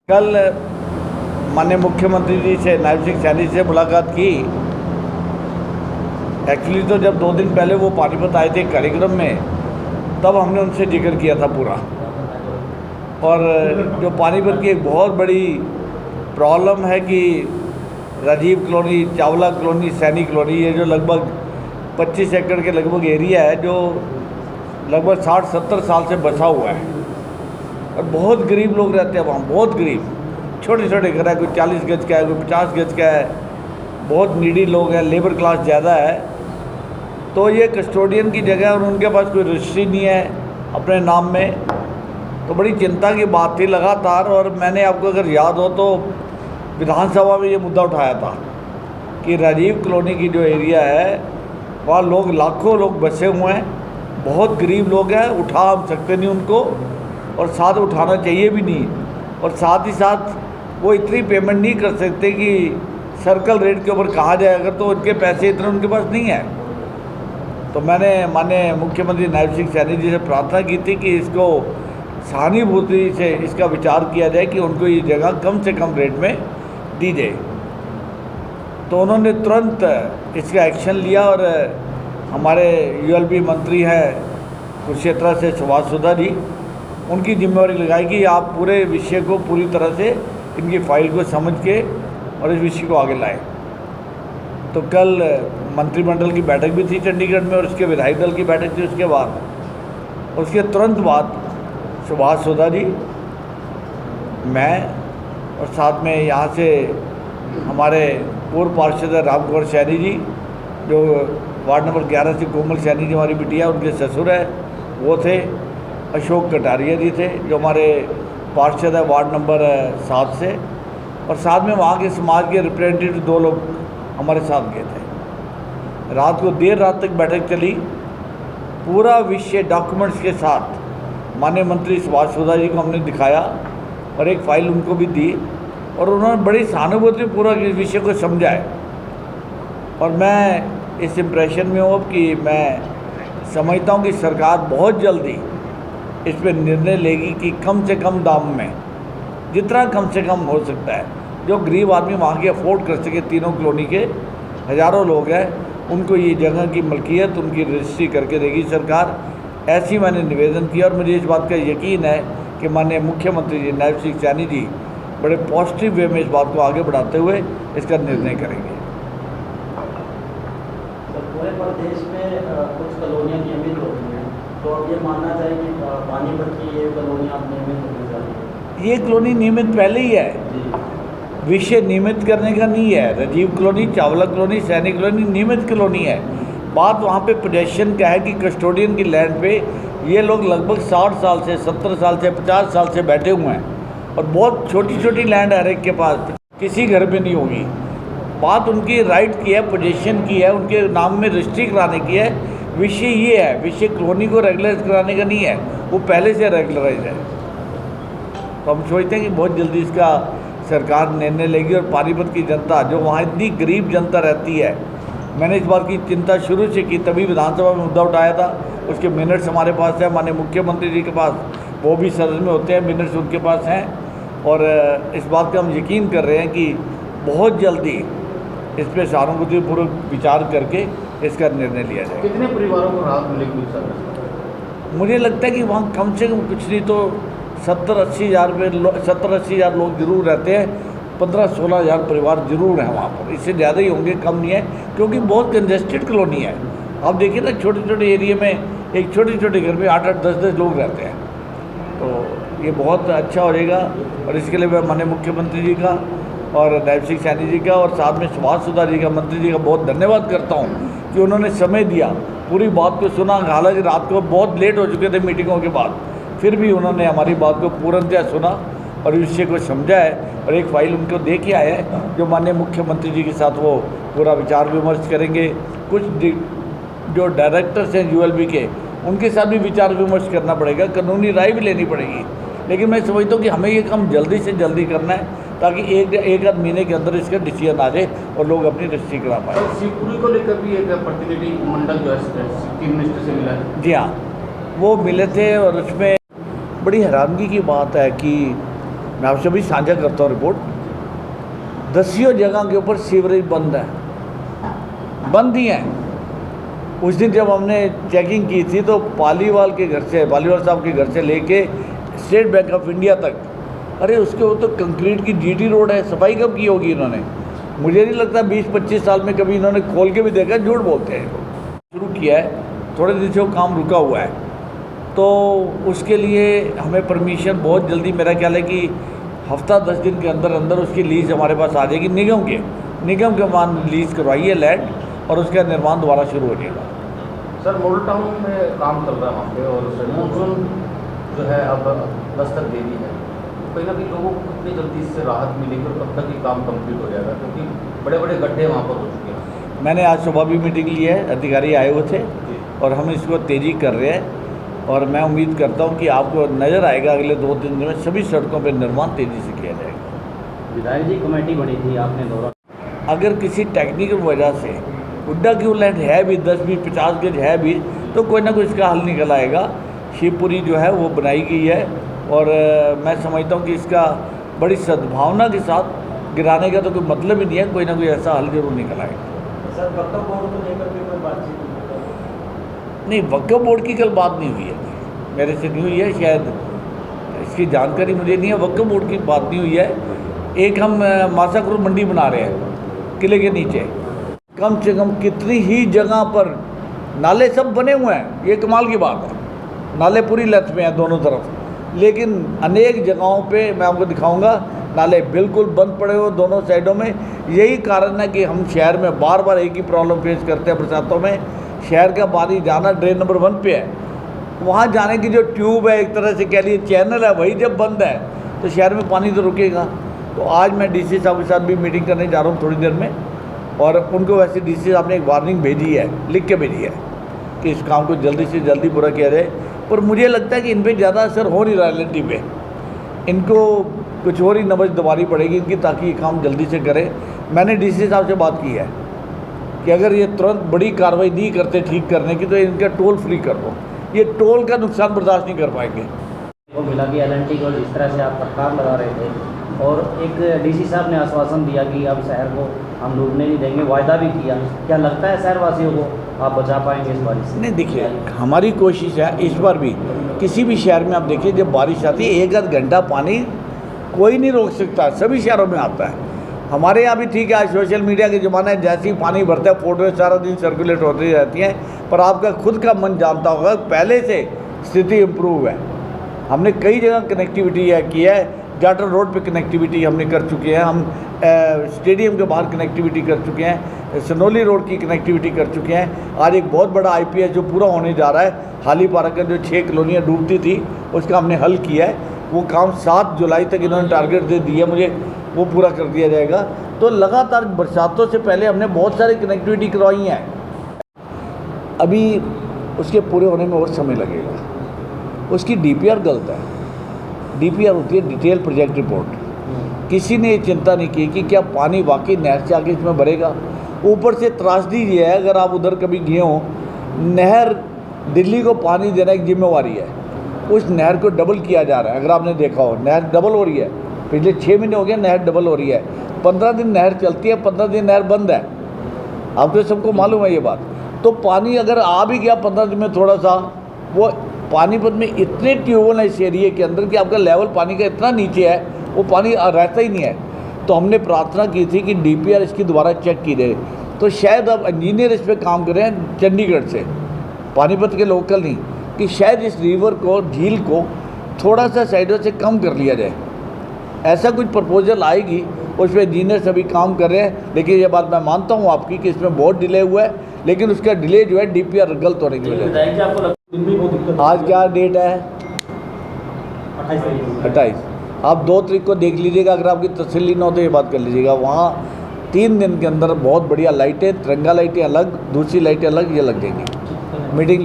कल माननीय मुख्यमंत्री जी से नायब सिंह सैनी से मुलाकात की। एक्चुअली तो जब 2 दिन पहले वो पानीपत आए थे कार्यक्रम में, तब हमने उनसे जिक्र किया था पूरा। और जो पानीपत की एक बहुत बड़ी प्रॉब्लम है कि Rajiv colony, Chawla colony, Saini colony, ये जो लगभग 25 एकड़ के लगभग एरिया है, जो लगभग 60-70 साल से बसा हुआ है और बहुत गरीब लोग रहते हैं वहाँ, बहुत गरीब। छोटे छोटे घर है, कोई 40 गज का है, कोई 50 गज का है, बहुत नीडी लोग हैं, लेबर क्लास ज़्यादा है। तो ये कस्टोडियन की जगह और उनके पास कोई रजिस्ट्री नहीं है अपने नाम में, तो बड़ी चिंता की बात थी लगातार। और मैंने आपको अगर याद हो तो विधानसभा में ये मुद्दा उठाया था कि राजीव कॉलोनी की जो एरिया है वहाँ लोग, लाखों लोग बसे हुए हैं, बहुत गरीब लोग हैं, उठा सकते नहीं उनको, और साथ उठाना चाहिए भी नहीं। और साथ ही साथ वो इतनी पेमेंट नहीं कर सकते कि सर्कल रेट के ऊपर कहा जाए, अगर तो उनके पैसे इतने उनके पास नहीं है। तो मैंने माननीय मुख्यमंत्री नायब सिंह सैनी जी से प्रार्थना की थी कि इसको सहानुभूति से इसका विचार किया जाए कि उनको ये जगह कम से कम रेट में दी जाए। तो उन्होंने तुरंत इसका एक्शन लिया और हमारे यूएलबी मंत्री हैं कुरुक्षेत्र से सुभाष सुधा जी, उनकी जिम्मेवारी लगाई कि आप पूरे विषय को पूरी तरह से इनकी फाइल को समझ के और इस विषय को आगे लाएं। तो कल मंत्रिमंडल की बैठक भी थी चंडीगढ़ में, और उसके विधायक दल की बैठक थी उसके तुरंत बाद सुभाष सुधा जी, मैं और साथ में यहाँ से हमारे पूर्व पार्षद राम कुमार सैनी जी, जो वार्ड नंबर 11 से कोमल सैनी जी हमारी बिटिया, उनके ससुर है वो थे, अशोक कटारिया जी थे जो हमारे पार्षद है वार्ड नंबर 7 से, और साथ में वहाँ के समाज के रिप्रेजेंटेटिव 2 लोग हमारे साथ गए थे। रात को देर रात तक बैठक चली, पूरा विषय डॉक्यूमेंट्स के साथ माननीय मंत्री सुभाष सुधा जी को हमने दिखाया और एक फ़ाइल उनको भी दी, और उन्होंने बड़ी सहानुभूति पूरा इस विषय को समझा है। और मैं इस इम्प्रेशन में हूँ कि मैं समझता हूँ कि सरकार बहुत जल्दी इस पर निर्णय लेगी कि कम से कम दाम में, जितना कम से कम हो सकता है, जो गरीब आदमी वहाँ के अफोर्ड कर सके, तीनों कॉलोनी के हज़ारों लोग हैं, उनको ये जगह की मलकियत, उनकी रजिस्ट्री करके देगी सरकार। ऐसी मैंने निवेदन किया, और मुझे इस बात का यकीन है कि माननीय मुख्यमंत्री जी नायब सिंह सैनी जी बड़े पॉजिटिव वे में इस बात को आगे बढ़ाते हुए इसका निर्णय करेंगे। पूरे प्रदेश में कुछ कॉलोनियाँ नियमित हो गई हैं, तो अब ये मानना चाहिए कि पानीपत की ये कॉलोनियाँ नियमित होनी चाहिए। ये कॉलोनी नियमित पहले ही है, विषय नियमित करने का नहीं है। Rajiv colony, Chawla colony, Saini colony नियमित कॉलोनी है। बात वहाँ पे पोजेशन का है कि कस्टोडियन की लैंड पे ये लोग लगभग 60 साल से, 70 साल से, 50 साल से बैठे हुए हैं, और बहुत छोटी छोटी लैंड हर एक के पास, किसी घर पे नहीं होगी। बात उनकी राइट की है, पोजीशन की है, उनके नाम में रजिस्ट्री कराने की है। विषय ये है, विषय कॉलोनी को रेगुलराइज कराने का नहीं है, वो पहले से रेगुलराइज है। तो हम सोचते हैं कि बहुत जल्दी इसका सरकार निर्णय लेगी, और पानीपत की जनता, जो वहाँ इतनी गरीब जनता रहती है, मैंने इस बात की चिंता शुरू से की, तभी विधानसभा में मुद्दा उठाया था। उसके मिनट्स हमारे पास है, माननीय मुख्यमंत्री जी के पास, वो भी सदन में होते हैं, मिनट्स उनके पास हैं। और इस बात का हम यकीन कर रहे हैं कि बहुत जल्दी इस पर सहानुभूतिपूर्वक विचार करके इसका निर्णय लिया जाए। कितने परिवारों को राहत मिलेगी? मुझे लगता है कि वहाँ कम से कम कुछ नहीं तो 70-80 हज़ार लोग जरूर रहते हैं। 15-16 हज़ार परिवार जरूर हैं वहाँ पर, इससे ज़्यादा ही होंगे, कम नहीं है, क्योंकि बहुत कंजेस्टेड कॉलोनी है। आप देखिए ना, छोटे छोटे एरिया में एक छोटे छोटे घर में 8-8, 10-10 लोग रहते हैं। तो ये बहुत अच्छा हो जाएगा, और इसके लिए मैं माननीय मुख्यमंत्री जी का और नायब सिंह सैनी जी का और साथ में सुभाष सुधा जी का, मंत्री जी का बहुत धन्यवाद करता हूँ कि उन्होंने समय दिया, पूरी बात को सुना। हालांकि रात को बहुत लेट हो चुके थे मीटिंगों के बाद, फिर भी उन्होंने हमारी बात को पूर्णतः सुना और विषय को समझा है, और एक फ़ाइल उनको दे के आए हैं, जो माननीय मुख्यमंत्री जी के साथ वो पूरा विचार विमर्श करेंगे। कुछ जो डायरेक्टर्स हैं यूएलबी के, उनके साथ भी विचार विमर्श करना पड़ेगा, कानूनी राय भी लेनी पड़ेगी। लेकिन मैं समझता हूँ कि हमें ये काम जल्दी से जल्दी करना है, ताकि एक आध महीने के अंदर इसका डिसीजन आ जाए और लोग अपनी रजिस्ट्री करा पाए। शिवपुरी को लेकर भी एक प्रतिनिधि मंडल जो है चीफ मिनिस्टर से मिला है। जी हाँ, वो मिले थे, और उसमें बड़ी हैरानगी की बात है कि मैं आपसे भी साझा करता हूँ रिपोर्ट। 10 जगह के ऊपर सीवरेज बंद ही है। उस दिन जब हमने चेकिंग की थी तो पालीवाल साहब के घर से लेके स्टेट बैंक ऑफ इंडिया तक, अरे उसके वो तो कंक्रीट की जीटी रोड है, सफाई कब की होगी इन्होंने? मुझे नहीं लगता 20-25 साल में कभी इन्होंने खोल के भी देखा। झूठ बोलते हैं। शुरू किया है, थोड़े दिन से वो काम रुका हुआ है, तो उसके लिए हमें परमिशन बहुत जल्दी, मेरा ख्याल है कि हफ्ता 10 दिन के अंदर अंदर उसकी लीज हमारे पास आ जाएगी। निगम के मान लीज करवाइए लैंड और उसका निर्माण दोबारा शुरू हो जाएगा। सर मॉडल टाउन में काम चल रहा है वहाँ पे, और मानसून जो है अब दस्तक दे दी है, कहीं ना कहीं लोगों को कितनी जल्दी इससे राहत मिलेगी और कब तक ये काम कंप्लीट हो जाएगा, क्योंकि बड़े बड़े गड्ढे वहाँ पर हो चुके हैं। मैंने आज सुबह भी मीटिंग ली है, अधिकारी आए हुए थे और हम इसको तेज़ी कर रहे हैं और मैं उम्मीद करता हूँ कि आपको नज़र आएगा अगले 2-3 दिन में सभी सड़कों पर निर्माण तेज़ी से किया जाएगा। विधायक जी कमेटी बनी थी, आपने दौरा, अगर किसी टेक्निकल वजह से हुड्डा की लैंड है भी 10-20-50 गज है भी, तो कोई ना कोई इसका हल निकल आएगा। शिवपुरी जो है वो बनाई गई है और मैं समझता हूँ कि इसका बड़ी सद्भावना के साथ गिराने का तो कोई मतलब ही नहीं है, कोई ना कोई ऐसा हल जरूर निकल आएगा। सर वक्फ बोर्ड को लेकर भी कोई बातचीत नहीं, वक्फ बोर्ड की कल बात नहीं हुई है, मेरे से नहीं हुई है, शायद इसकी जानकारी मुझे नहीं है। वक्फ बोर्ड की बात नहीं हुई है। एक हम मासाकुर मंडी बना रहे हैं किले के नीचे, कम से कम कितनी ही जगह पर नाले सब बने हुए हैं, ये कमाल की बात है। नाले पूरी लेंथ में हैं दोनों तरफ, लेकिन अनेक जगहों पे मैं आपको दिखाऊंगा नाले बिल्कुल बंद पड़े हुए दोनों साइडों में। यही कारण है कि हम शहर में बार बार एक ही प्रॉब्लम फेस करते हैं बरसातों में। शहर का पानी जाना ड्रेन नंबर 1 पे है, वहाँ जाने की जो ट्यूब है, एक तरह से कह लिए चैनल है, वही जब बंद है तो शहर में पानी तो रुकेगा। तो आज मैं डीसी साहब के साथ भी मीटिंग करने जा रहा हूँ थोड़ी देर में, और उनको वैसे डीसी साहब ने एक वार्निंग भेजी है, लिख के भेजी है कि इस काम को जल्दी से जल्दी पूरा किया जाए। पर मुझे लगता है कि इन पर ज़्यादा असर हो नहीं रहा है एल&टी पे, इनको कुछ और ही नबज दबानी पड़ेगी इनकी, ताकि ये काम जल्दी से करें। मैंने डीसी साहब से बात की है कि अगर ये तुरंत बड़ी कार्रवाई नहीं करते ठीक करने की तो इनका टोल फ्री कर दो। ये टोल का नुकसान बर्दाश्त नहीं कर पाएंगे। वो मिला कि एल&टी को जिस तरह से आप फटकार लगा रहे थे, और एक डीसी साहब ने आश्वासन दिया कि अब शहर को हम डूबने नहीं देंगे, वायदा भी किया। क्या लगता है शहरवासियों को आप बचा पाएंगे इस बारिश से? नहीं, देखिए हमारी कोशिश है इस बार भी, किसी भी शहर में आप देखिए जब बारिश आती है 1 घंटा पानी कोई नहीं रोक सकता, सभी शहरों में आता है। हमारे यहाँ भी ठीक है, आज सोशल मीडिया के ज़माने में जैसे ही पानी भरता है फोटो सारा दिन सर्कुलेट होती रहती हैं, पर आपका खुद का मन जानता होगा पहले से स्थिति इम्प्रूव है। हमने कई जगह कनेक्टिविटी की है, जाटर रोड पे कनेक्टिविटी हमने कर चुके हैं, हम स्टेडियम के बाहर कनेक्टिविटी कर चुके हैं, सनोली रोड की कनेक्टिविटी कर चुके हैं। आज एक बहुत बड़ा IPS जो पूरा होने जा रहा है, हाली पार्क का जो 6 कॉलोनियाँ डूबती थी उसका हमने हल किया है। वो काम 7 जुलाई तक इन्होंने टारगेट दे दिया मुझे, वो पूरा कर दिया जाएगा। तो लगातार बरसातों से पहले हमने बहुत सारी कनेक्टिविटी करवाई हैं, अभी उसके पूरे होने में और समय लगेगा। उसकी DPR गलत है। DPR होती है डिटेल प्रोजेक्ट रिपोर्ट। किसी ने ये चिंता नहीं की कि क्या पानी वाकई नहर से आगे इसमें भरेगा। ऊपर से त्रासदी ये है, अगर आप उधर कभी गए हो, नहर दिल्ली को पानी देना एक जिम्मेवारी है, उस नहर को डबल किया जा रहा है। अगर आपने देखा हो नहर डबल हो रही है, पिछले 6 महीने हो गए नहर डबल हो रही है। 15 दिन नहर चलती है, 15 दिन नहर बंद है, आपको सबको मालूम है ये बात। तो पानी अगर आ भी गया 15 दिन में थोड़ा सा, वो पानीपत में इतने ट्यूबवेल है इस एरिए के अंदर कि आपका लेवल पानी का इतना नीचे है, वो पानी रहता ही नहीं है। तो हमने प्रार्थना की थी कि DPR इसकी दोबारा चेक की जाए। तो शायद अब इंजीनियर इस पर काम करें चंडीगढ़ से, पानीपत के लोकल नहीं, कि शायद इस रिवर को, झील को थोड़ा सा साइडों से कम कर लिया जाए। ऐसा कुछ प्रपोजल आएगी, उस पर इंजीनियर सभी काम कर रहे हैं। लेकिन ये बात मैं मानता हूँ आपकी कि इसमें बहुत डिले हुआ है, लेकिन उसका डिले जो है DPR गलत होने की वजह से। आज क्या डेट है? 28। आप 2 तारीख को देख लीजिएगा, अगर आपकी तसल्ली न हो तो ये बात कर लीजिएगा। वहाँ 3 दिन के अंदर बहुत बढ़िया लाइटें, तिरंगा लाइटें अलग, दूसरी लाइटें अलग, ये लग जाएंगी। मीटिंग